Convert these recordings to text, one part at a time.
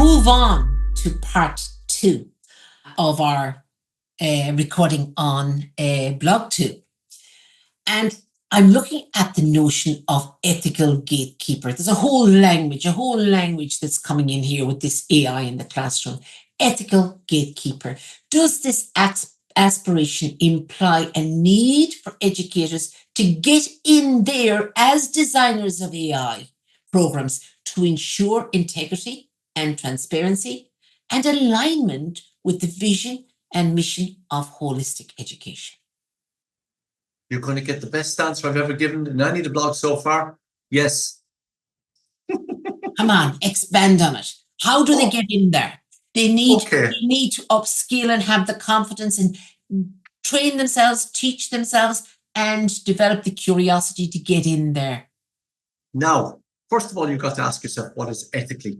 move on to part 2 of our recording on blog 2. And I'm looking at the notion of ethical gatekeeper. There's a whole language that's coming in here with this AI in the classroom. Ethical gatekeeper. Does this aspiration imply a need for educators to get in there as designers of AI programs to ensure integrity and transparency and alignment with the vision and mission of holistic education? You're going to get the best answer I've ever given in any of the blogs so far. Yes. Come on, expand on it. How do they get in there? They need to upskill and have the confidence and train themselves, teach themselves, and develop the curiosity to get in there. Now, first of all, you've got to ask yourself, what is ethically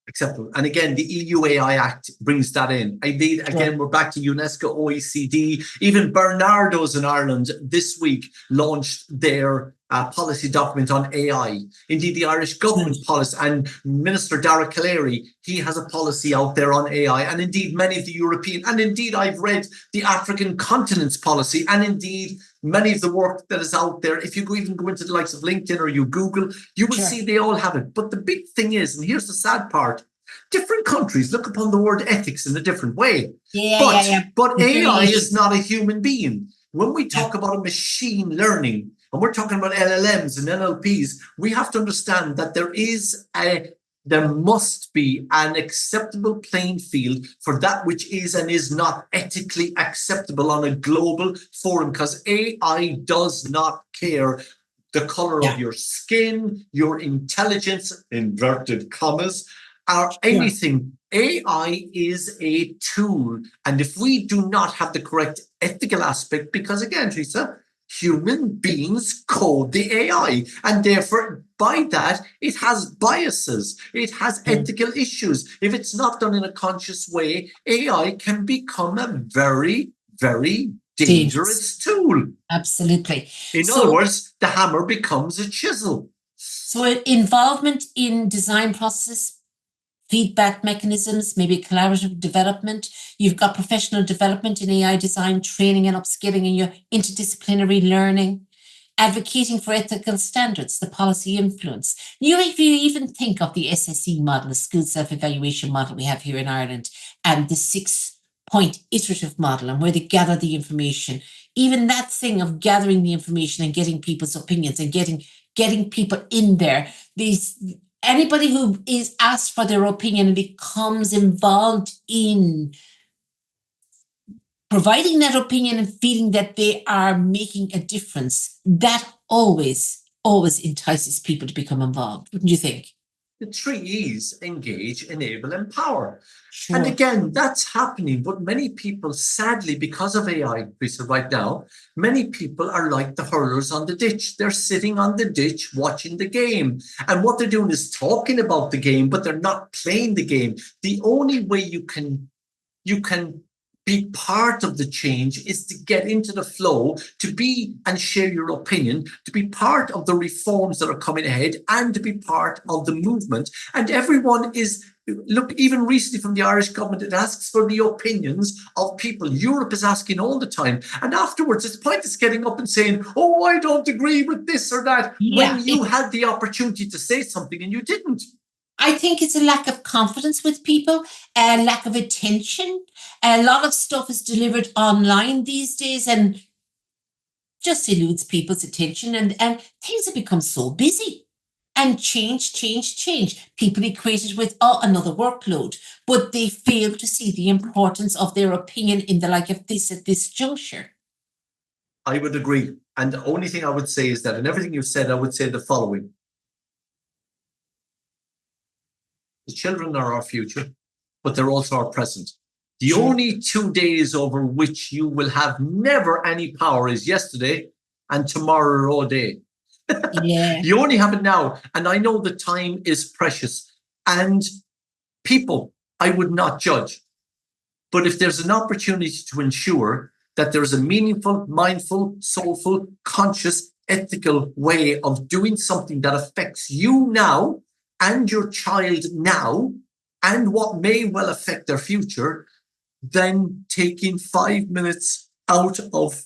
acceptable? And again, the EU AI Act brings that in. Indeed, again, we're back to UNESCO, OECD. Even Bernardo's in Ireland this week launched their policy document on AI. Indeed, the Irish government policy, and Minister Dara Callery, he has a policy out there on AI. And indeed, many of the European, and indeed, I've read the African continent's policy, and indeed, many of the work that is out there. If you even go into the likes of LinkedIn or you Google, you will see they all have it. But the big thing is, and here's the sad part, different countries look upon the word ethics in a different way. But AI is not a human being. When we talk about a machine learning, and we're talking about LLMs and NLPs, we have to understand that there must be an acceptable playing field for that which is and is not ethically acceptable on a global forum, because AI does not care the color of your skin, your intelligence, inverted commas, or anything. AI is a tool. And if we do not have the correct ethical aspect, because again, Teresa, human beings code the AI, and therefore by that it has biases, it has ethical issues. If it's not done in a conscious way, AI can become a very, very dangerous tool. Absolutely. In other words, the hammer becomes a chisel. So involvement in design process, feedback mechanisms, maybe collaborative development. You've got professional development in AI design, training and upskilling in your interdisciplinary learning, advocating for ethical standards, the policy influence. If you even think of the SSE model, the school self-evaluation model we have here in Ireland, and the 6-point iterative model and where they gather the information, even that thing of gathering the information and getting people's opinions and getting people in there, anybody who is asked for their opinion and becomes involved in providing that opinion and feeling that they are making a difference, that always entices people to become involved, wouldn't you think? The 3 E's: engage, enable, empower. And again, that's happening. But many people, sadly, because of AI, Teresa, right now, many people are like the hurlers on the ditch. They're sitting on the ditch watching the game. And what they're doing is talking about the game, but they're not playing the game. The only way you can be part of the change is to get into the flow, to be and share your opinion, to be part of the reforms that are coming ahead, and to be part of the movement. And everyone is, look, even recently from the Irish government, it asks for the opinions of people. Europe is asking all the time. And afterwards, it's pointless getting up and saying, oh, I don't agree with this or that, when you had the opportunity to say something and you didn't. I think it's a lack of confidence with people, a lack of attention. A lot of stuff is delivered online these days and just eludes people's attention, and things have become so busy. And change. People equate it with, another workload, but they fail to see the importance of their opinion in the like of this at this juncture. I would agree. And the only thing I would say is that in everything you've said, I would say the following. The children are our future, but they're also our present. The only 2 days over which you will have never any power is yesterday and tomorrow all day. You only have it now. And I know the time is precious. And people, I would not judge. But if there's an opportunity to ensure that there is a meaningful, mindful, soulful, conscious, ethical way of doing something that affects you now and your child now, and what may well affect their future, then taking 5 minutes out of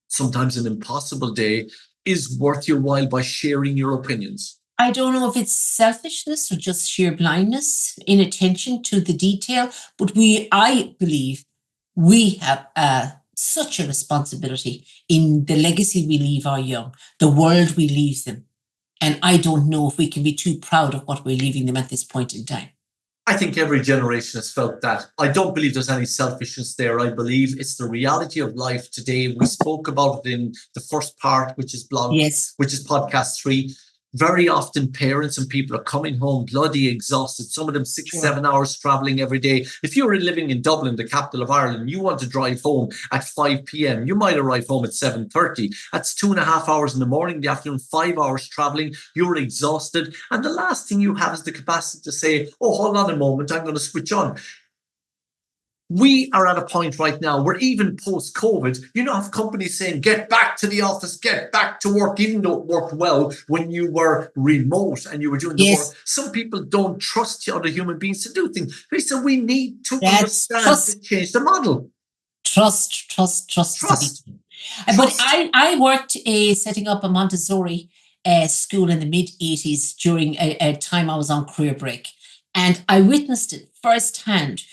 sometimes an impossible day is worth your while by sharing your opinions. I don't know if it's selfishness or just sheer blindness, inattention to the detail, but I believe we have such a responsibility in the legacy we leave our young, the world we leave them. And I don't know if we can be too proud of what we're leaving them at this point in time. I think every generation has felt that. I don't believe there's any selfishness there. I believe it's the reality of life today. We spoke about it in the first part, which is Yes. which is podcast 3. Very often parents and people are coming home bloody exhausted, some of them 6-7 hours traveling every day. If you're living in Dublin, the capital of Ireland, you want to drive home at 5 p.m. You might arrive home at 7:30. That's 2.5 hours in the morning, the afternoon, 5 hours traveling. You're exhausted. And the last thing you have is the capacity to say, oh, hold on a moment, I'm going to switch on. We are at a point right now where even post-COVID, you know, have companies saying, get back to the office, get back to work, even though it worked well when you were remote and you were doing the work. Some people don't trust other human beings to do things. So we need to understand to change the model. Trust. But I worked setting up a Montessori school in the mid-80s during a time I was on career break. And I witnessed it firsthand.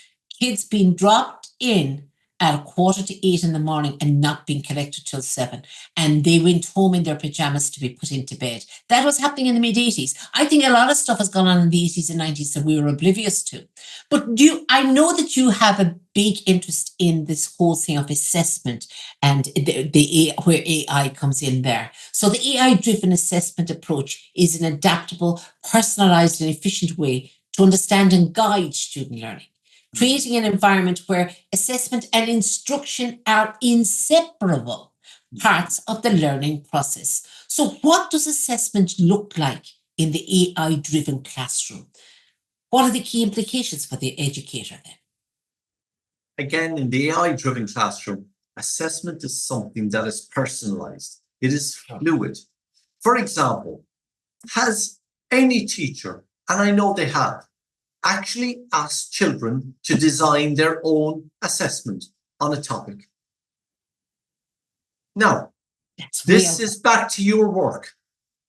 Kids being dropped in at 7:45 in the morning and not being collected till 7. And they went home in their pajamas to be put into bed. That was happening in the mid-80s. I think a lot of stuff has gone on in the 80s and 90s that we were oblivious to. But I know that you have a big interest in this whole thing of assessment and where AI comes in there. So the AI-driven assessment approach is an adaptable, personalized and efficient way to understand and guide student learning, creating an environment where assessment and instruction are inseparable parts of the learning process. So what does assessment look like in the AI-driven classroom? What are the key implications for the educator then? Again, in the AI-driven classroom, assessment is something that is personalized. It is fluid. For example, has any teacher, and I know they have, actually ask children to design their own assessment on a topic? Now, this is back to your work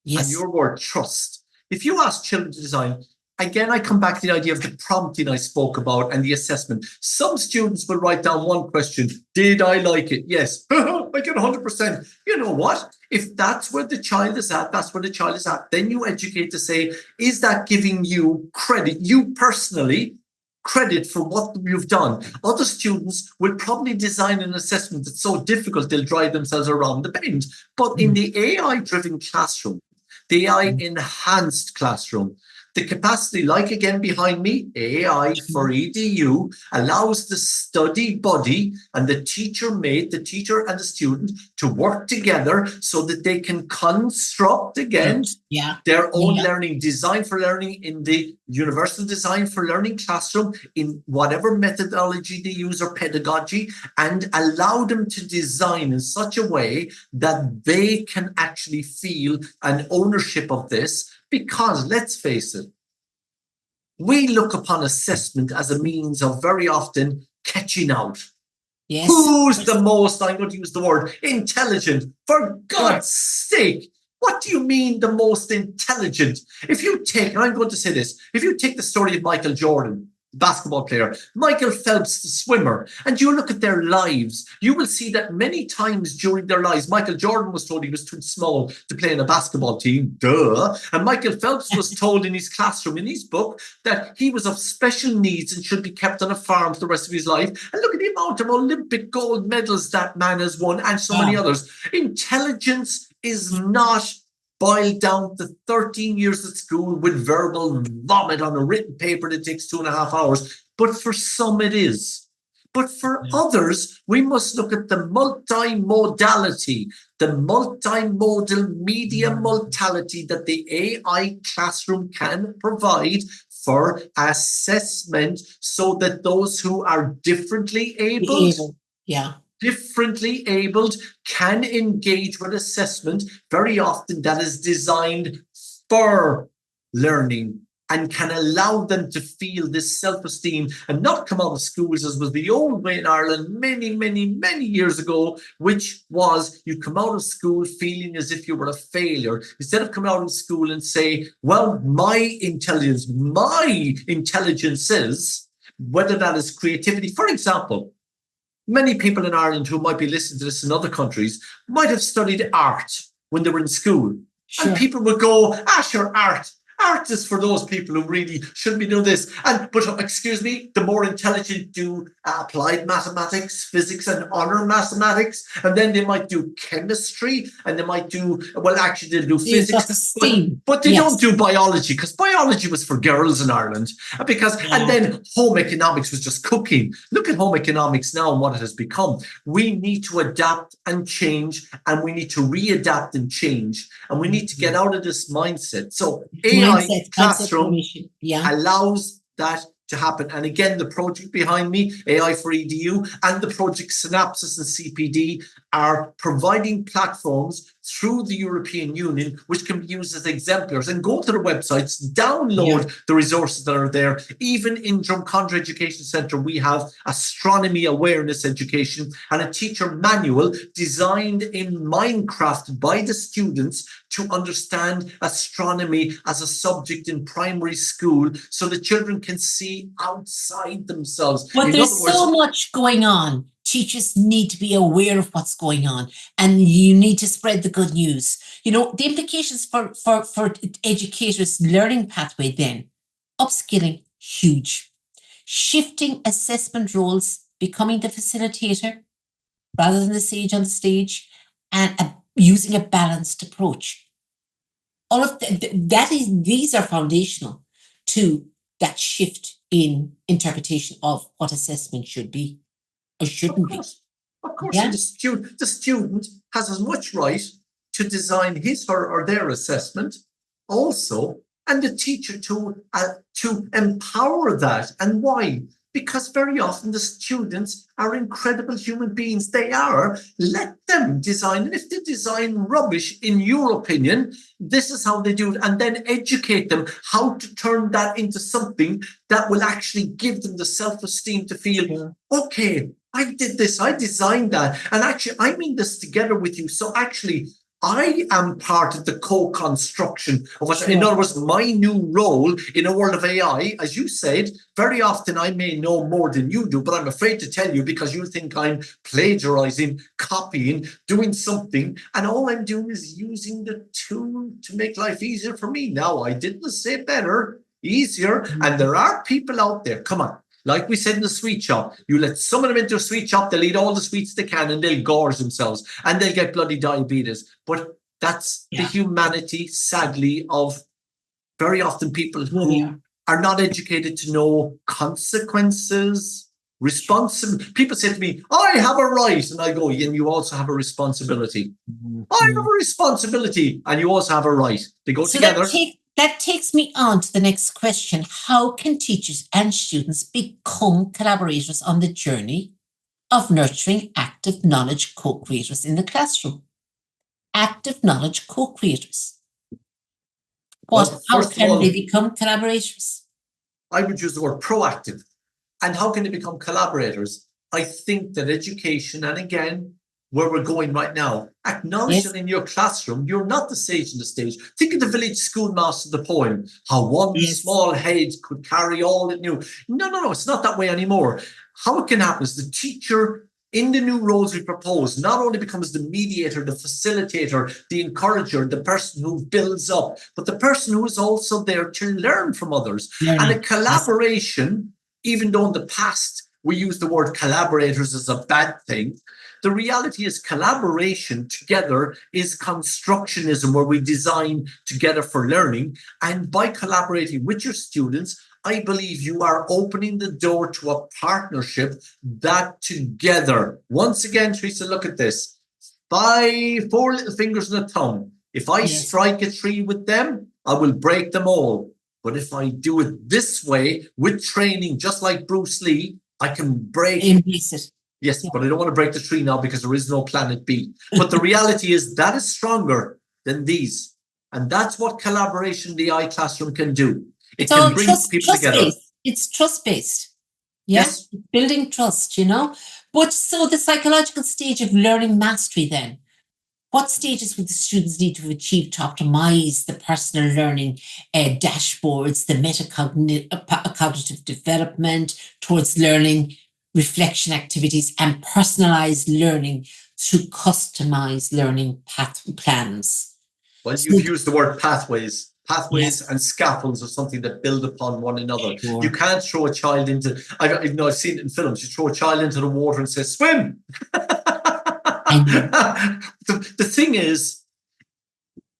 and your word trust. If you ask children to design, again, I come back to the idea of the prompting I spoke about and the assessment. Some students will write down one question. Did I like it? Yes. I get 100%. You know what? If that's where the child is at, that's where the child is at. Then you educate to say, is that giving you credit, you personally, credit for what you've done? Other students will probably design an assessment that's so difficult they'll drive themselves around the bend. But in the AI-driven classroom, the AI-enhanced classroom, the capacity, like again behind me, AI for EDU, allows the study buddy and the teacher mate, the teacher and the student to work together so that they can construct again their own learning, design for learning in the universal design for learning classroom in whatever methodology they use or pedagogy, and allow them to design in such a way that they can actually feel an ownership of this. Because let's face it, we look upon assessment as a means of very often catching out. Who's the most, I'm going to use the word, intelligent? For God's sake, what do you mean the most intelligent? If you take, and I'm going to say this, if you take the story of Michael Jordan, basketball player, Michael Phelps, the swimmer, and you look at their lives, you will see that many times during their lives, Michael Jordan was told he was too small to play in a basketball team, duh. And Michael Phelps was told in his classroom, in his book, that he was of special needs and should be kept on a farm for the rest of his life. And look at the amount of Olympic gold medals that man has won, and so many others. Intelligence is not boiled down to 13 years at school with verbal vomit on a written paper that takes 2.5 hours. But for some it is. But for others, we must look at the multimodality, the multimodal media modality that the AI classroom can provide for assessment so that those who are differently abled, differently abled can engage with assessment. Very often that is designed for learning and can allow them to feel this self-esteem and not come out of schools as was the old way in Ireland many years ago, which was you come out of school feeling as if you were a failure, instead of coming out of school and say, well, my intelligence is, whether that is creativity. For example, many people in Ireland who might be listening to this in other countries might have studied art when they were in school. Sure. And people would go, sure, art is for those people who really shouldn't be doing this. But excuse me, the more intelligent do applied mathematics, physics, and honor mathematics. And then they might do chemistry, and they might do, well, actually they'll do physics. But they don't do biology, because biology was for girls in Ireland. And then home economics was just cooking. Look at home economics now and what it has become. We need to adapt and change, and we need to readapt and change. And we need to get out of this mindset. So AI Classroom allows that to happen. And again, the project behind me, AI for EDU, and the project Synapses and CPD are providing platforms through the European Union, which can be used as exemplars. And go to the websites, download the resources that are there. Even in Drumcondra Education Centre, we have astronomy awareness education and a teacher manual designed in Minecraft by the students to understand astronomy as a subject in primary school, so the children can see outside themselves. But there's so much going on. Teachers need to be aware of what's going on, and you need to spread the good news. You know, the implications for educators' learning pathway then, upskilling, huge. Shifting assessment roles, becoming the facilitator rather than the sage on the stage, and using a balanced approach. All of these are foundational to that shift in interpretation of what assessment should be. Shouldn't be. Of course, the student has as much right to design his or their assessment also, and the teacher to empower that. And why? Because very often the students are incredible human beings. They are. Let them design. And if they design rubbish, in your opinion, this is how they do it. And then educate them how to turn that into something that will actually give them the self-esteem to feel, okay, I did this, I designed that. And actually, I'm in this together with you. So actually, I am part of the co-construction of what, in other words, my new role in a world of AI. As you said, very often I may know more than you do, but I'm afraid to tell you because you think I'm plagiarizing, copying, doing something. And all I'm doing is using the tool to make life easier for me. Now, I didn't say better, easier. And there are people out there, come on. Like we said in the sweet shop, you let some of them into a sweet shop, they'll eat all the sweets they can and they'll gorge themselves and they'll get bloody diabetes. But that's the humanity, sadly, of very often people who are not educated to know consequences, responsibility. People say to me, I have a right. And I go, and you also have a responsibility. I have a responsibility and you also have a right. They go together. That takes me on to the next question. How can teachers and students become collaborators on the journey of nurturing active knowledge co-creators in the classroom? Active knowledge co-creators. How can they become collaborators? I would use the word proactive. And how can they become collaborators? I think that education, and again, where we're going right now, acknowledge that in your classroom, you're not the sage on the stage. Think of the village schoolmaster, the poem, how one small head could carry all it knew. No, it's not that way anymore. How it can happen is the teacher in the new roles we propose not only becomes the mediator, the facilitator, the encourager, the person who builds up, but the person who is also there to learn from others. And a collaboration, even though in the past we use the word collaborators as a bad thing, the reality is collaboration together is constructionism, where we design together for learning. And by collaborating with your students, I believe you are opening the door to a partnership that together, once again, Teresa, look at this. 4 little fingers and a thumb. If I strike a tree with them, I will break them all. But if I do it this way with training, just like Bruce Lee, I can break it. Yes, but I don't want to break the tree now because there is no planet B. But the reality is that is stronger than these. And that's what collaboration in the AI classroom can do. It So can bring people together. trust-based. It's trust-based. Yeah, Yes. building trust, But so the psychological stage of learning mastery then, what stages would the students need to achieve to optimize the personal learning dashboards, the metacognitive development towards learning, reflection activities, and personalized learning through customized learning plans? Well, So, you've used the word pathways. Pathways yes, and scaffolds are something that build upon one another. sure. You can't throw a child into, I've seen it in films, you throw a child into the water and say, swim. The thing is,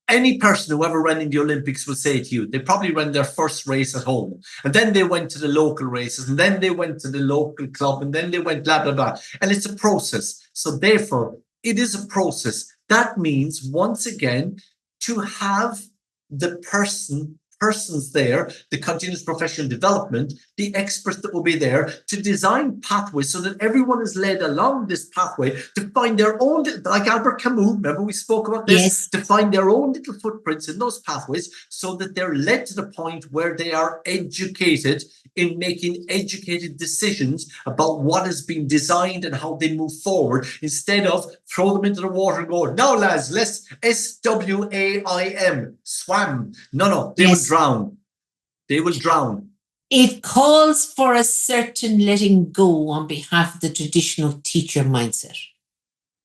any person who ever ran in the Olympics will say to you, they probably ran their first race at home, and then they went to the local races, and then they went to the local club, and then they went blah, blah, blah. And it's a process. So therefore, it is a process. That means, once again, to have the persons there, the continuous professional development, the experts that will be there to design pathways so that everyone is led along this pathway to find their own, like Albert Camus, remember we spoke about this, Yes. to find their own little footprints in those pathways so that they're led to the point where they are educated in making educated decisions about what is being designed and how they move forward, instead of throw them into the water and go, now lads, let's SWAIM, swam. No, they will drown. They will drown. It calls for a certain letting go on behalf of the traditional teacher mindset.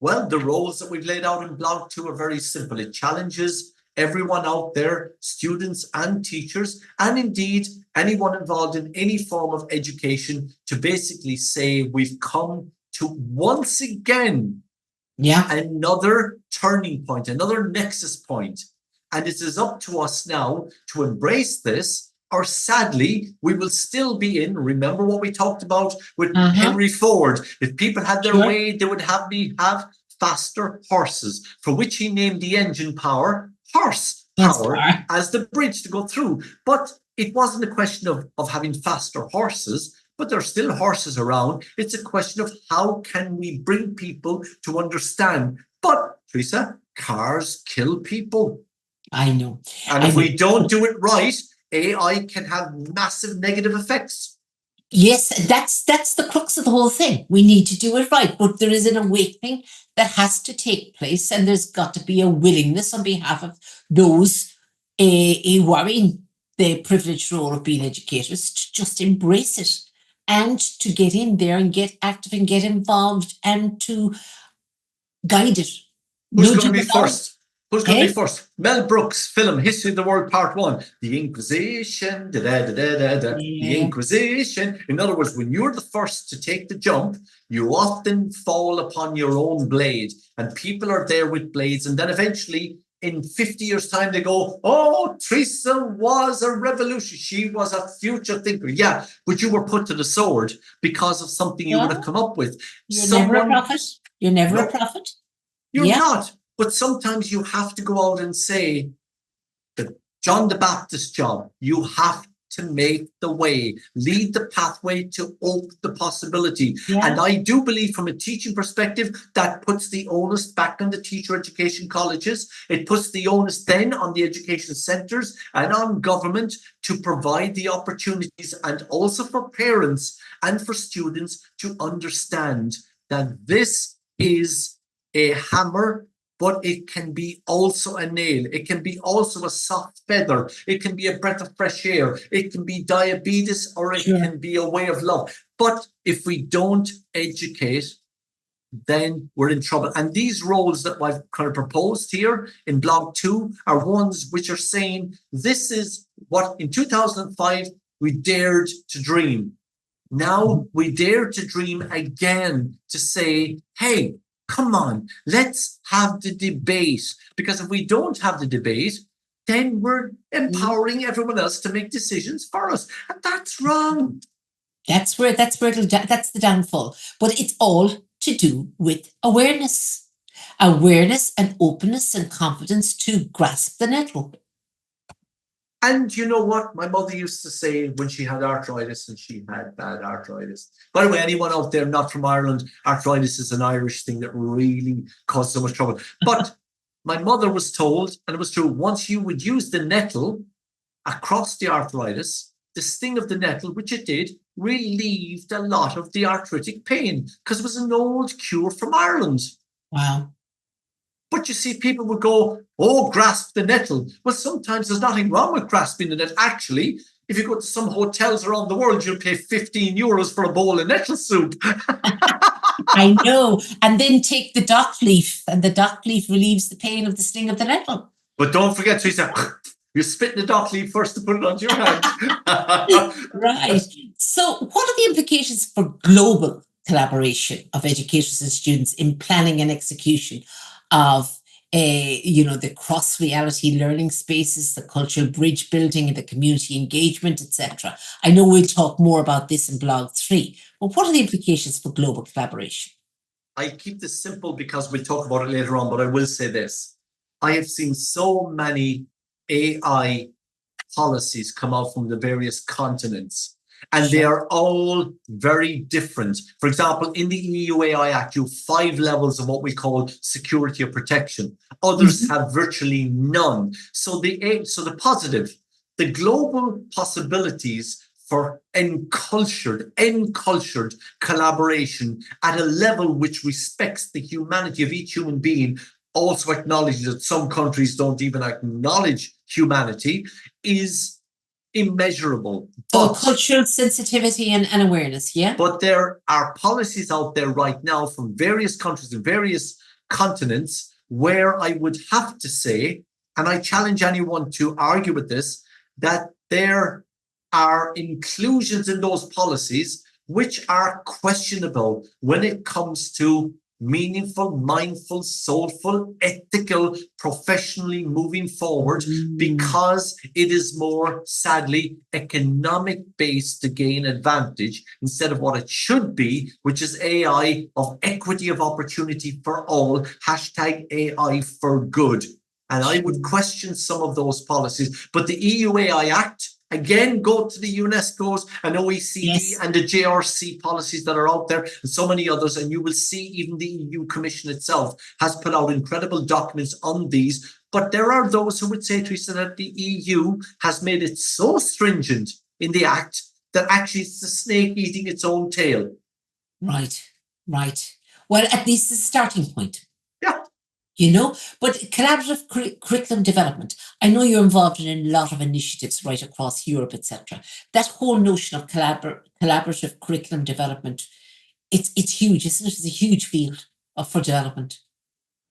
Well, the roles that we've laid out in Blog 2 are very simple. It challenges everyone out there, students and teachers, and indeed anyone involved in any form of education, to basically say we've come to, once again, another turning point, another nexus point. And it is up to us now to embrace this, or sadly, we will still be in, remember what we talked about with Henry Ford. If people had their way, they would have faster horses, for which he named the engine power horse power as the bridge to go through. But it wasn't a question of having faster horses, but there are still horses around. It's a question of how can we bring people to understand. But, Teresa, cars kill people. I know. And if we don't do it right, AI can have massive negative effects. Yes, that's the crux of the whole thing. We need to do it right, but there is an awakening that has to take place, and there's got to be a willingness on behalf of those who are in the privileged role of being educators to just embrace it and to get in there and get active and get involved and to guide it. Who's going to be first? Who's going to be first? Mel Brooks' film, History of the World, Part 1. The Inquisition, the Inquisition. In other words, when you're the first to take the jump, you often fall upon your own blade. And people are there with blades. And then eventually, in 50 years' time, they go, oh, Teresa was a revolution. She was a future thinker. Yeah, but you were put to the sword because of something you would have come up with. You're never a prophet. You're never a prophet. You're not. But sometimes you have to go out and say the John the Baptist job. You have to make the way, lead the pathway to open the possibility. And I do believe, from a teaching perspective, that puts the onus back on the teacher education colleges. It puts the onus then on the education centres and on government to provide the opportunities, and also for parents and for students to understand that this is a hammer, but it can be also a nail. It can be also a soft feather. It can be a breath of fresh air. It can be diabetes, or it can be a way of love. But if we don't educate, then we're in trouble. And these roles that I've kind of proposed here in Blog 2 are ones which are saying this is what in 2005 we dared to dream. Now we dare to dream again, to say, hey, come on, let's have the debate. Because if we don't have the debate, then we're empowering everyone else to make decisions for us. And that's wrong. That's the downfall. But it's all to do with awareness. Awareness and openness and confidence to grasp the nettle. And you know what? My mother used to say when she had arthritis, and she had bad arthritis. By the way, anyone out there not from Ireland, arthritis is an Irish thing that really caused so much trouble. But my mother was told, and it was true, once you would use the nettle across the arthritis, the sting of the nettle, which it did, relieved a lot of the arthritic pain because it was an old cure from Ireland. Wow. But you see, people would go, oh, grasp the nettle. Well, sometimes there's nothing wrong with grasping the nettle. Actually, if you go to some hotels around the world, you'll pay 15 euros for a bowl of nettle soup. I know. And then take the dock leaf, and the dock leaf relieves the pain of the sting of the nettle. But don't forget, Teresa, you spit the dock leaf first to put it onto your hand. Right. So what are the implications for global collaboration of educators and students in planning and execution of the cross-reality learning spaces, the cultural bridge building, and the community engagement, etc.? I know we'll talk more about this in blog 3, but what are the implications for global collaboration? I keep this simple because we'll talk about it later on, but I will say this. I have seen so many AI policies come out from the various continents, and they are all very different. For example, in the EU AI Act, you have 5 levels of what we call security or protection. Others have virtually none. So the positive, the global possibilities for encultured collaboration at a level which respects the humanity of each human being, also acknowledges that some countries don't even acknowledge humanity, is immeasurable. So cultural sensitivity and awareness, yeah? But there are policies out there right now from various countries and various continents where I would have to say, and I challenge anyone to argue with this, that there are inclusions in those policies which are questionable when it comes to meaningful, mindful, soulful, ethical, professionally moving forward, because it is more, sadly, economic based to gain advantage instead of what it should be, which is AI of equity of opportunity for all, hashtag AI for good. And I would question some of those policies. But the EU AI Act, again, go to the UNESCO's and OECD and the JRC policies that are out there, and so many others, and you will see even the EU Commission itself has put out incredible documents on these. But there are those who would say, Teresa, that the EU has made it so stringent in the Act that actually it's the snake eating its own tail. Right. Well, at least it's a starting point. Yeah. But collaborative curriculum development, I know you're involved in a lot of initiatives right across Europe, etc. That whole notion of collaborative curriculum development, it's huge, isn't it? It's a huge field for development.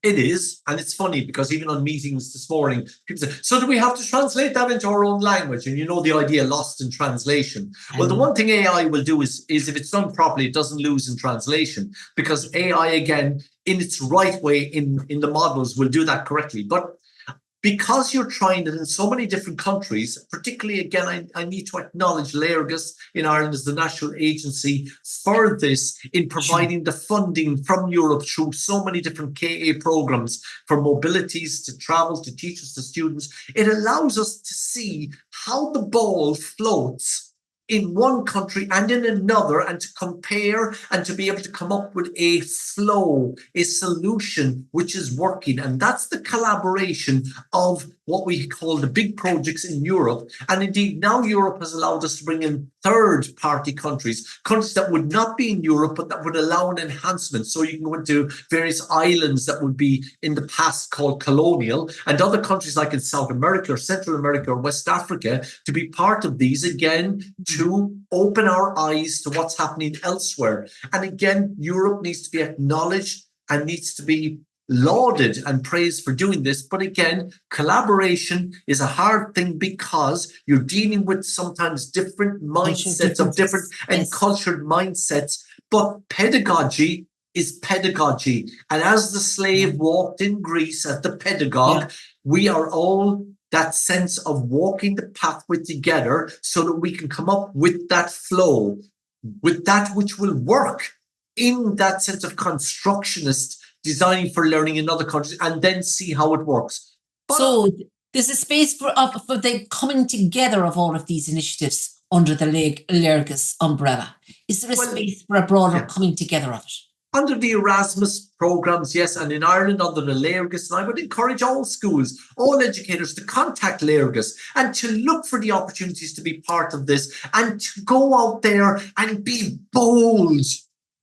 It is, and it's funny because even on meetings this morning, people say, so do we have to translate that into our own language? And the idea lost in translation. Well, the one thing AI will do is if it's done properly, it doesn't lose in translation, because AI, again, in its right way, in the models, will do that correctly. But because you're trying it in so many different countries, particularly, again, I need to acknowledge Léargas in Ireland as the national agency for this, in providing the funding from Europe through so many different KA programs for mobilities, to travel, to teachers, to students. It allows us to see how the ball floats in one country and in another, and to compare and to be able to come up with a flow, a solution which is working. And that's the collaboration of what we call the big projects in Europe. And indeed, now Europe has allowed us to bring in third-party countries that would not be in Europe, but that would allow an enhancement. So you can go into various islands that would be in the past called colonial, and other countries like in South America or Central America or West Africa to be part of these, again, to open our eyes to what's happening elsewhere. And again, Europe needs to be acknowledged and needs to be lauded and praised for doing this. But again, collaboration is a hard thing because you're dealing with sometimes different mindsets of different and cultured mindsets. But pedagogy is pedagogy. And as the slave walked in Greece as the pedagogue, we are all that sense of walking the pathway together so that we can come up with that flow, with that which will work in that sense of constructionist designing for learning in other countries, and then see how it works. But so there's a space for the coming together of all of these initiatives under the Léargas umbrella. Is there a space for a broader coming together of it? under the Erasmus programs, yes, and in Ireland under the Léargas, and I would encourage all schools, all educators to contact Léargas and to look for the opportunities to be part of this and to go out there and be bold.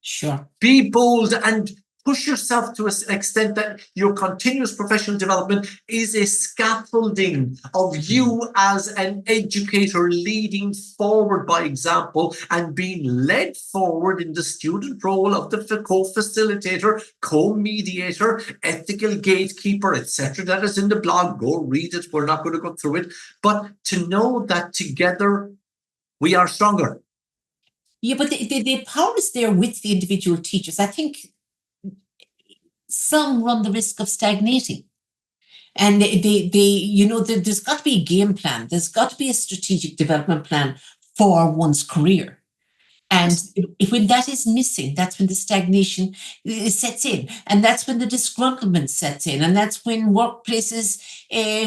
Sure. Be bold and push yourself to an extent that your continuous professional development is a scaffolding of you as an educator leading forward by example and being led forward in the student role of the co-facilitator, co-mediator, ethical gatekeeper, etc. That is in the blog. Go read it. We're not going to go through it. But to know that together we are stronger. Yeah, but the power is there with the individual teachers. I think some run the risk of stagnating. And there's got to be a game plan. There's got to be a strategic development plan for one's career. And when that is missing, that's when the stagnation sets in. And that's when the disgruntlement sets in. And that's when workplaces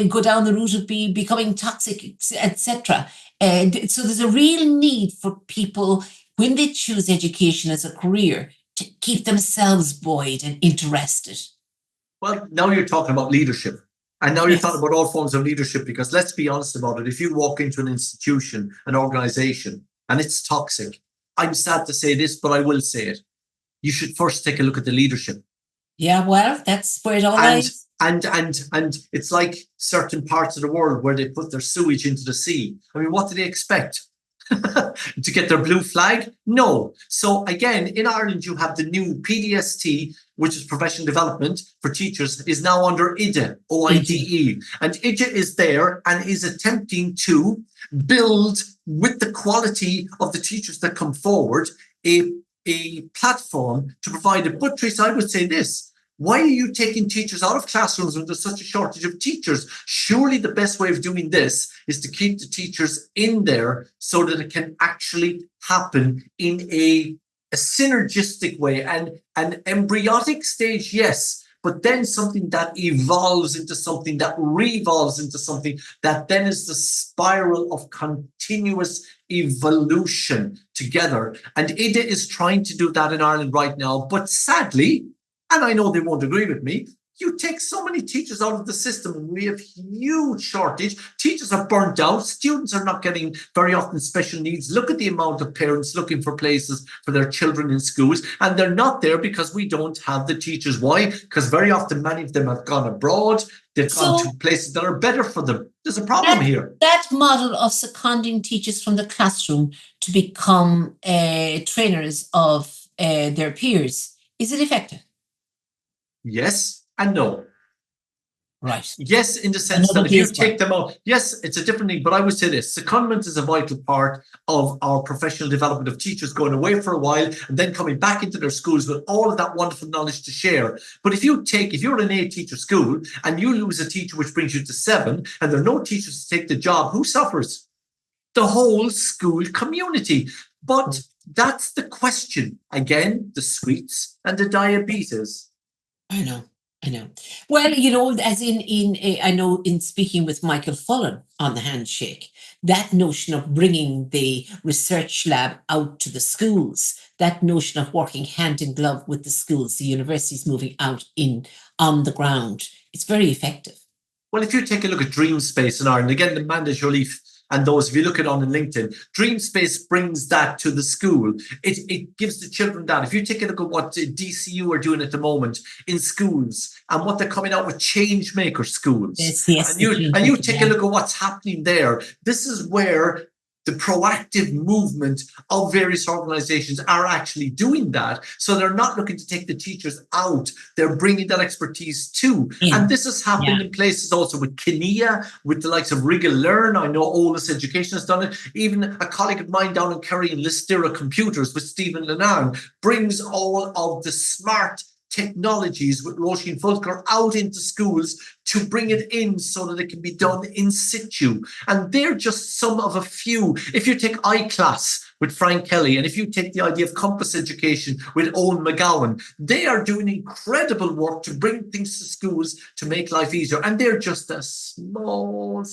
go down the route of becoming toxic, etc. So there's a real need for people, when they choose education as a career, to keep themselves buoyed and interested. Well, now you're talking about leadership. And now you're talking about all forms of leadership, because let's be honest about it. If you walk into an institution, an organization, and it's toxic, I'm sad to say this, but I will say it. You should first take a look at the leadership. Yeah, well, that's where it all lies. And it's like certain parts of the world where they put their sewage into the sea. I mean, what do they expect? To get their blue flag? No. So again, in Ireland, you have the new PDST, which is professional development for teachers, is now under IDE, OIDE. And IDE is there and is attempting to build, with the quality of the teachers that come forward, a platform to provide it. But Teresa, I would say this. Why are you taking teachers out of classrooms when there's such a shortage of teachers? Surely the best way of doing this is to keep the teachers in there so that it can actually happen in a synergistic way, and an embryonic stage, yes, but then something that evolves into something that revolves into something that then is the spiral of continuous evolution together. And IDE is trying to do that in Ireland right now, but sadly, and I know they won't agree with me, you take so many teachers out of the system and we have huge shortage. Teachers are burnt out. Students are not getting very often special needs. Look at the amount of parents looking for places for their children in schools, and they're not there because we don't have the teachers. Why? Because very often many of them have gone abroad. They've gone to places that are better for them. There's a problem here. That model of seconding teachers from the classroom to become trainers of their peers, is it effective? Yes and no. Right. Yes, in the sense that if you take them out, yes, it's a different thing. But I would say this: secondment is a vital part of our professional development of teachers, going away for a while and then coming back into their schools with all of that wonderful knowledge to share. But if you're an 8-teacher school and you lose a teacher, which brings you to 7, and there are no teachers to take the job, who suffers? The whole school community. But that's the question. Again, the sweets and the diabetes. I know. Well, as I know in speaking with Michael Fullen on the Handshake, that notion of bringing the research lab out to the schools, that notion of working hand in glove with the schools, the universities moving out on the ground, it's very effective. Well, if you take a look at Dream Space in Ireland, again, the Manda Joliffe and those, if you look at it on LinkedIn, Dream Space brings that to the school. It gives the children that. If you take a look at what DCU are doing at the moment in schools and what they're coming out with change maker schools, yes, and you take a look at what's happening there, this is where the proactive movement of various organizations are actually doing that. So they're not looking to take the teachers out. They're bringing that expertise too. Yeah. And this has happened in places also with Kinea, with the likes of Riga Learn. I know Olus Education has done it. Even a colleague of mine down in Kerry in Listira Computers with Stephen Lennon brings all of the smart technologies with Roisin Fulker out into schools to bring it in so that it can be done in situ. And they're just some of a few. If you take iClass with Frank Kelly, and if you take the idea of Compass Education with Owen McGowan, they are doing incredible work to bring things to schools to make life easier. And they're just a small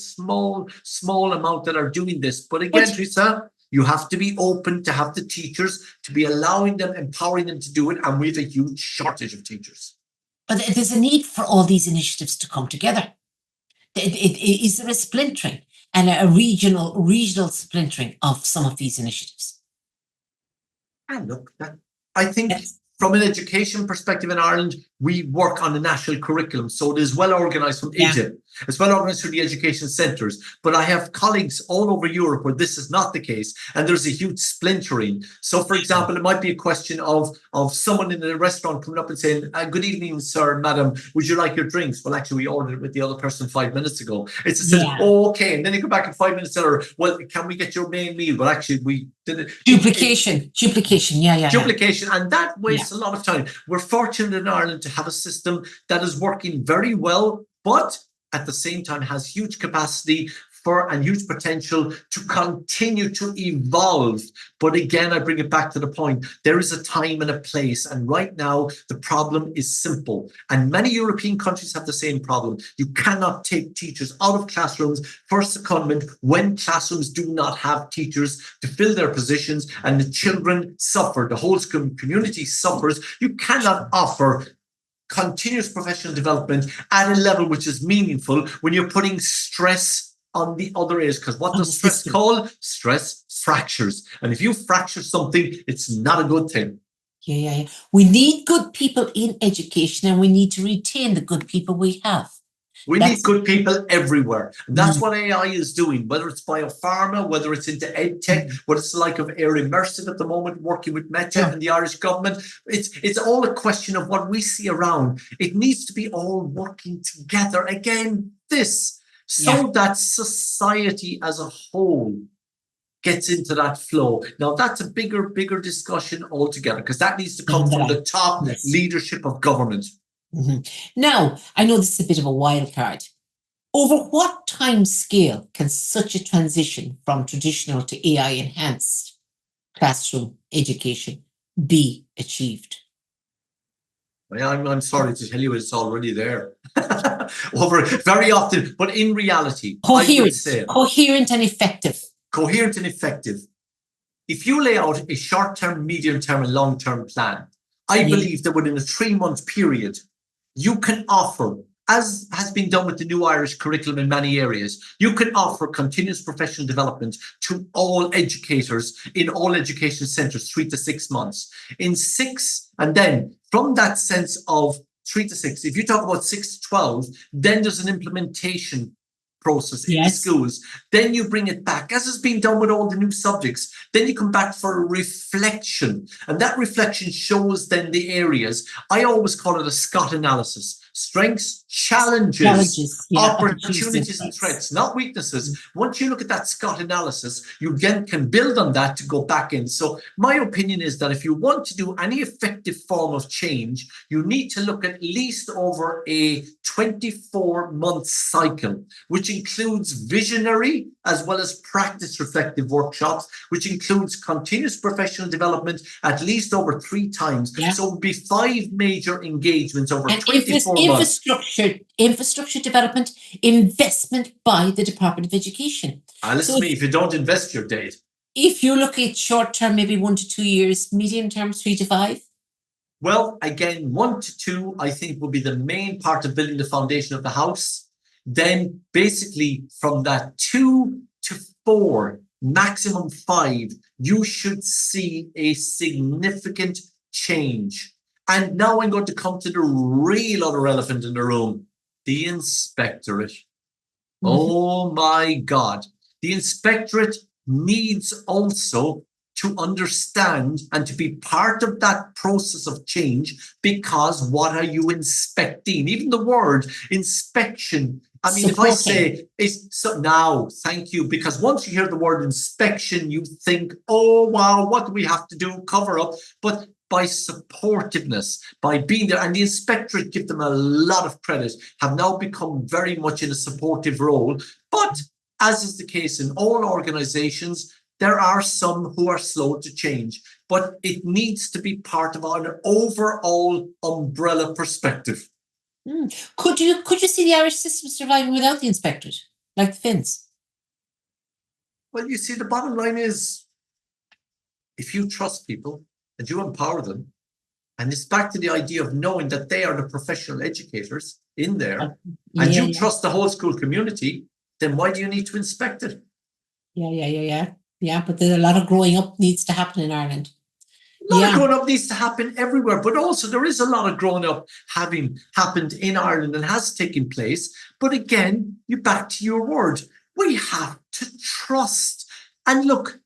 amount that are doing this. But again, Teresa, You have to be open to have the teachers, to be allowing them, empowering them to do it. And we have a huge shortage of teachers. But there's a need for all these initiatives to come together. Is there a splintering and a regional splintering of some of these initiatives? And look, I think Yes. from an education perspective in Ireland, we work on a national curriculum. So it is well organised from Egypt. It's well organised through the education centres. But I have colleagues all over Europe where this is not the case. And there's a huge splintering. So, for example, it might be a question of someone in a restaurant coming up and saying, good evening, sir, madam, would you like your drinks? Well, actually, we ordered it with the other person 5 minutes ago. It's a sense, oh, okay. And then you go back in 5 minutes later, well, can we get your main meal? Well, actually, we did it. Duplication. Yeah. Duplication. And that wastes a lot of time. We're fortunate in Ireland to have a system that is working very well, but at the same time has huge capacity for and huge potential to continue to evolve. But again, I bring it back to the point. There is a time and a place. And right now, the problem is simple. And many European countries have the same problem. You cannot take teachers out of classrooms for secondment when classrooms do not have teachers to fill their positions and the children suffer. The whole school community suffers. You cannot offer continuous professional development at a level which is meaningful when you're putting stress on the other areas, because what does stress call? Stress fractures. And if you fracture something, it's not a good thing. Yeah. We need good people in education and we need to retain the good people we have. We need good people everywhere. And that's what AI is doing, whether it's biopharma, whether it's into edtech, what it's like of Air Immersive at the moment, working with Meta and the Irish government. It's all a question of what we see around. It needs to be all working together. Again, so that society as a whole gets into that flow. Now, that's a bigger discussion altogether, because that needs to come from the top leadership of government. Now, I know this is a bit of a wild card. Over what time scale can such a transition from traditional to AI enhanced classroom education be achieved? I'm sorry to tell you, it's already there. Very often, but in reality, I would say coherent and effective. Coherent and effective. If you lay out a short-term, medium-term, and long-term plan, I believe that within a 3-month period, you can offer, as has been done with the new Irish curriculum in many areas, you can offer continuous professional development to all educators in all education centres, 3 to 6 months. In 6, and then from that sense of 3 to 6, if you talk about 6 to 12, then there's an implementation process in the schools. Then you bring it back, as has been done with all the new subjects. Then you come back for a reflection. And that reflection shows then the areas. I always call it a SCOT analysis. Strengths, challenges, opportunities and threats, not weaknesses. Once you look at that SCOT analysis, you then can build on that to go back in. So my opinion is that if you want to do any effective form of change, you need to look at least over a 24-month cycle, which includes visionary as well as practice reflective workshops, which includes continuous professional development at least over 3 times. So it would be 5 major engagements over 24 months. Infrastructure development, investment by the Department of Education. Listen to me, if you don't invest, you're dead. If you look at short term, maybe 1 to 2 years, medium term, 3 to 5. Well, again, 1 to 2, I think, will be the main part of building the foundation of the house. Then basically from that 2 to 4, maximum 5, you should see a significant change. And now I'm going to come to the real other elephant in the room, the inspectorate. Oh my God. The inspectorate needs also to understand and to be part of that process of change, because what are you inspecting? Even the word inspection. I mean, if I say it's so now, thank you, because once you hear the word inspection, you think, oh, wow, what do we have to do? Cover up. But by supportiveness, by being there, and the inspectorate, give them a lot of credit, have now become very much in a supportive role. But as is the case in all organizations, there are some who are slow to change, but it needs to be part of an overall umbrella perspective. Could you see the Irish system surviving without the inspectorate, like the Finns? Well, you see, the bottom line is if you trust people and you empower them, and it's back to the idea of knowing that they are the professional educators in there, and you trust the whole school community, then why do you need to inspect it? Yeah, but there's a lot of growing up needs to happen in Ireland. A lot of growing up needs to happen everywhere, but also there is a lot of growing up having happened in Ireland and has taken place. But again, you back to your word. We have to trust. And look,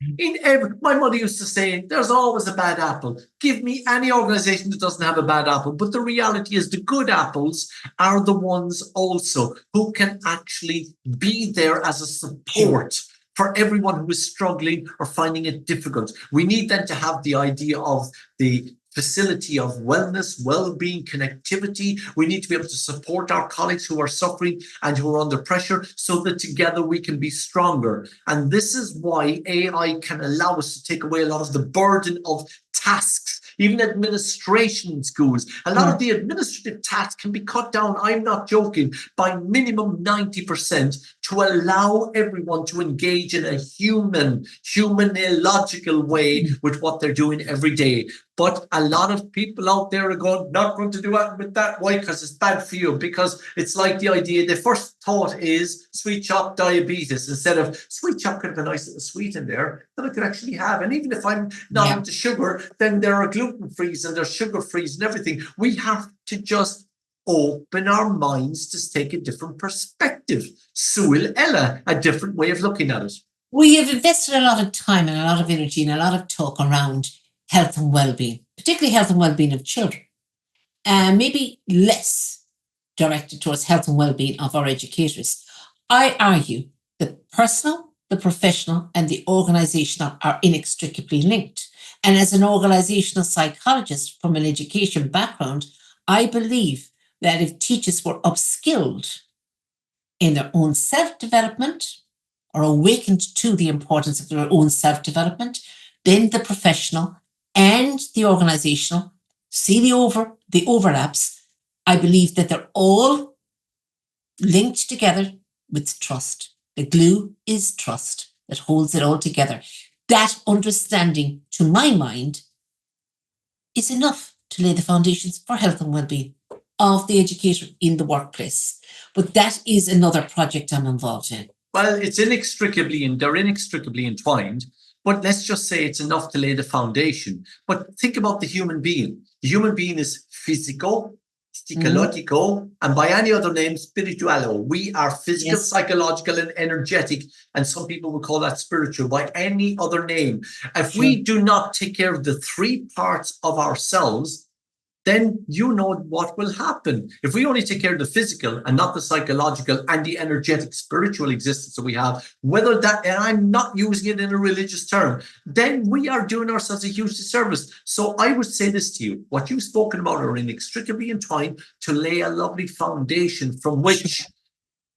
my mother used to say, there's always a bad apple. Give me any organization that doesn't have a bad apple. But the reality is the good apples are the ones also who can actually be there as a support for everyone who is struggling or finding it difficult. We need then to have the idea of the facility of wellness, well-being, connectivity. We need to be able to support our colleagues who are suffering and who are under pressure so that together we can be stronger. And this is why AI can allow us to take away a lot of the burden of tasks, even administration in schools. A lot of the administrative tasks can be cut down, I'm not joking, by minimum 90% to allow everyone to engage in a human, logical way with what they're doing every day. But a lot of people out there are not going to do it with that. Why? Because it's bad for you. Because it's like the idea, the first thought is sweet shop diabetes, instead of sweet shop could have a nice little sweet in there that I could actually have. And even if I'm not into sugar, then there are gluten-frees and there's sugar-frees and everything. We have to just open our minds to take a different perspective. Suil Ella, a different way of looking at it. We have invested a lot of time and a lot of energy and a lot of talk around health and well-being, particularly health and well-being of children, and maybe less directed towards health and well-being of our educators. I argue the personal, the professional, and the organizational are inextricably linked. And as an organizational psychologist from an education background, I believe that if teachers were upskilled in their own self-development or awakened to the importance of their own self-development, then the professional and the organizational see the overlaps. I believe that they're all linked together with trust. The glue is trust that holds it all together. That understanding, to my mind, is enough to lay the foundations for health and well-being of the educator in the workplace. But that is another project I'm involved in. Well, they're inextricably entwined, but let's just say it's enough to lay the foundation. But think about the human being. The human being is physical, psychological, and by any other name, spiritual. We are physical, psychological, and energetic. And some people will call that spiritual by any other name. If we do not take care of the three parts of ourselves, then you know what will happen. If we only take care of the physical and not the psychological and the energetic spiritual existence that we have, whether that, and I'm not using it in a religious term, then we are doing ourselves a huge disservice. So I would say this to you, what you've spoken about are inextricably entwined to lay a lovely foundation from which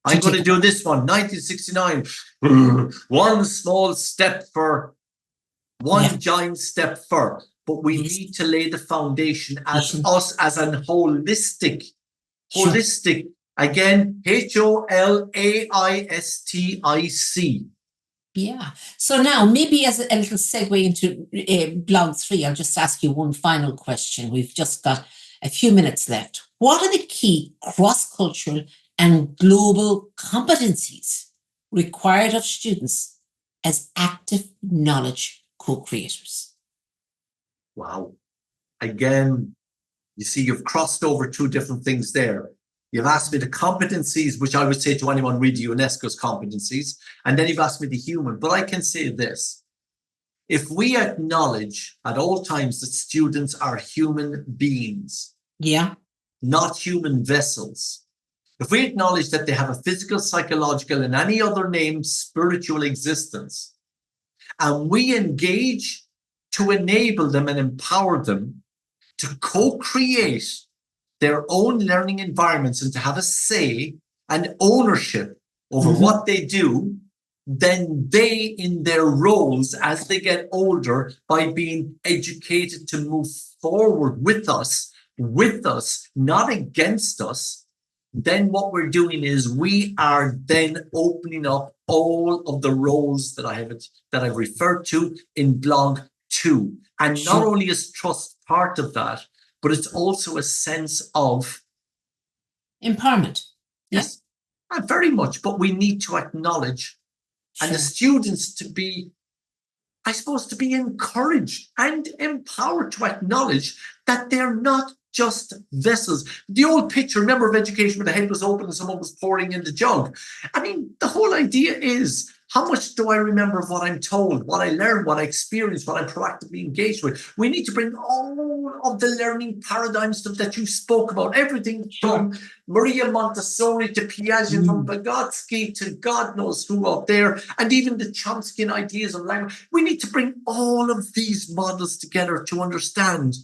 I'm going to do this one, 1969, one small step for one giant step for. But we need to lay the foundation as us, as an holistic, again, HOLAISTIC. Yeah. So now maybe as a little segue into blog 3, I'll just ask you one final question. We've just got a few minutes left. What are the key cross-cultural and global competencies required of students as active knowledge co-creators? Wow. Again, you see, you've crossed over two different things there. You've asked me the competencies, which I would say to anyone read UNESCO's competencies, and then you've asked me the human. But I can say this. If we acknowledge at all times that students are human beings, not human vessels, if we acknowledge that they have a physical, psychological, and any other name, spiritual existence, and we engage to enable them and empower them to co-create their own learning environments and to have a say and ownership over what they do, then they, in their roles as they get older, by being educated to move forward with us, not against us, then what we're doing is we are then opening up all of the roles that I've referred to in blog too. And not Sure. only is trust part of that, but it's also a sense of Empowerment. yes, very much. But we need to acknowledge and the Sure. students to be, I suppose, to be encouraged and empowered to acknowledge that they're not just vessels. The old picture, remember, of education where the head was open and someone was pouring in the jug. I mean, the whole idea is, how much do I remember of what I'm told, what I learned, what I experienced, what I'm proactively engaged with? We need to bring all of the learning paradigm stuff that you spoke about, everything from Maria Montessori to Piaget, from Vygotsky to God knows who out there, and even the Chomskyan ideas of language. We need to bring all of these models together to understand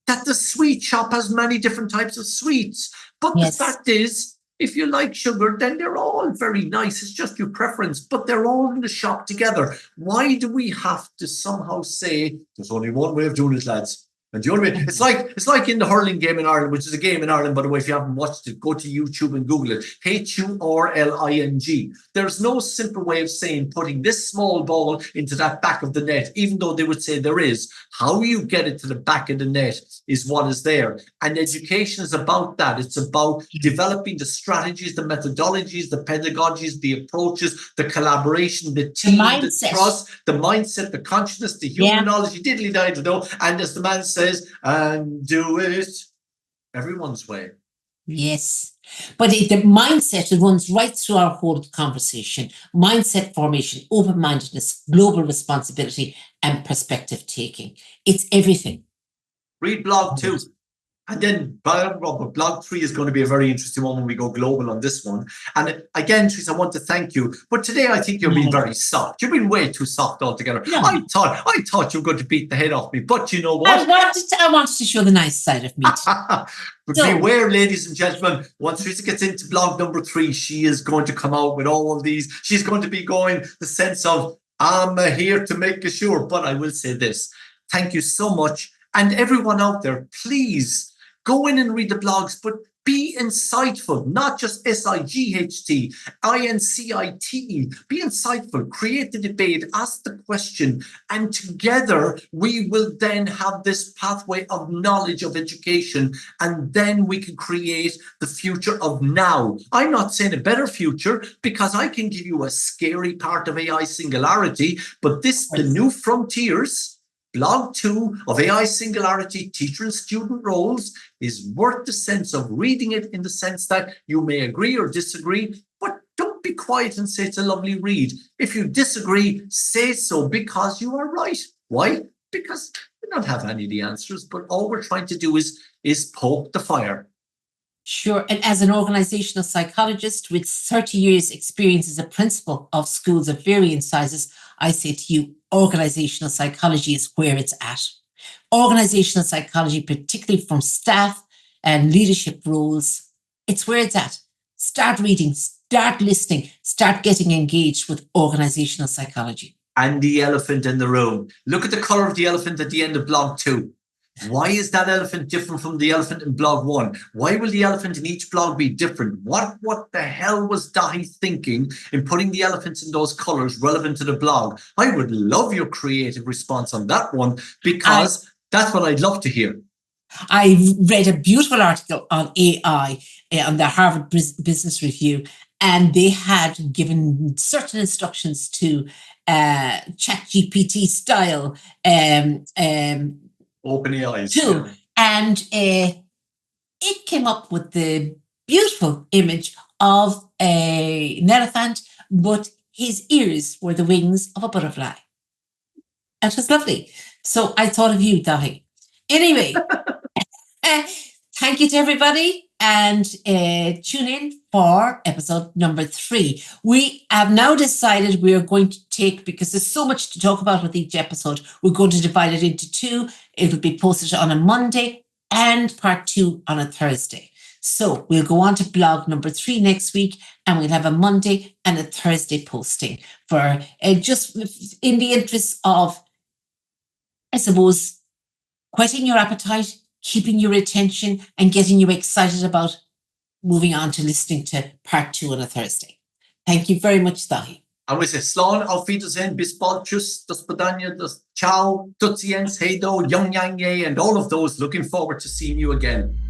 that the sweet shop has many different types of sweets. But the fact is, if you like sugar, then they're all very nice. It's just your preference, but they're all in the shop together. Why do we have to somehow say there's only one way of doing it, lads? And do you know what I mean? It's like in the hurling game in Ireland, which is a game in Ireland, by the way, if you haven't watched it, go to YouTube and Google it. Hurling. There's no simple way of saying putting this small ball into that back of the net, even though they would say there is. How you get it to the back of the net is what is there. And education is about that. It's about developing the strategies, the methodologies, the pedagogies, the approaches, the collaboration, the team, the trust, the mindset, the consciousness, the human knowledge, and as the man says, and do it everyone's way. Yes. But the mindset that runs right through our whole conversation, mindset formation, open-mindedness, global responsibility, and perspective taking. It's everything. Read blog 2. And then blog 3 is going to be a very interesting one when we go global on this one. And again, Teresa, I want to thank you. But today I think you've been very soft. You've been way too soft altogether. No. I thought you were going to beat the head off me. But you know what? I wanted to show the nice side of me. But beware, ladies and gentlemen, once Teresa gets into blog number 3, she is going to come out with all of these. She's going to be going the sense of, I'm here to make sure. But I will say this. Thank you so much. And everyone out there, please, go in and read the blogs, but be insightful, not just SIGHT, INCITE. Be insightful, create the debate, ask the question, and together we will then have this pathway of knowledge of education, and then we can create the future of now. I'm not saying a better future, because I can give you a scary part of AI singularity, but the new frontiers, Blog 2 of AI Singularity, Teacher and Student Roles, is worth the sense of reading it, in the sense that you may agree or disagree, but don't be quiet and say it's a lovely read. If you disagree, say so, because you are right. Why? Because we don't have any of the answers, but all we're trying to do is poke the fire. Sure. And as an organizational psychologist with 30 years experience as a principal of schools of varying sizes, I say to you, organizational psychology is where it's at. Organizational psychology, particularly from staff and leadership roles, it's where it's at. Start reading, start listening, start getting engaged with organizational psychology. And the elephant in the room. Look at the color of the elephant at the end of blog 2. Why is that elephant different from the elephant in blog 1? Why will the elephant in each blog be different? What the hell was Daithí thinking in putting the elephants in those colors relevant to the blog? I would love your creative response on that one, because that's what I'd love to hear. I read a beautiful article on AI on the Harvard Business Review, and they had given certain instructions to ChatGPT style OpenAI too, and it came up with the beautiful image of an elephant, but his ears were the wings of a butterfly. That was lovely. So I thought of you, Daithí. Anyway, thank you to everybody, and tune in for episode number 3. We have now decided we are going to take, because there's so much to talk about with each episode, we're going to divide it into 2. It'll be posted on a Monday and part 2 on a Thursday. So we'll go on to blog number 3 next week, and we'll have a Monday and a Thursday posting for just in the interest of, I suppose, whetting your appetite, keeping your attention, and getting you excited about moving on to listening to part 2 on a Thursday. Thank you very much, Daithí. And we say, Slán, auf Wiedersehen, bis bald, tschüss, das Badanya, das ciao, tutsiens, hey do, young yang ye, and all of those. Looking forward to seeing you again.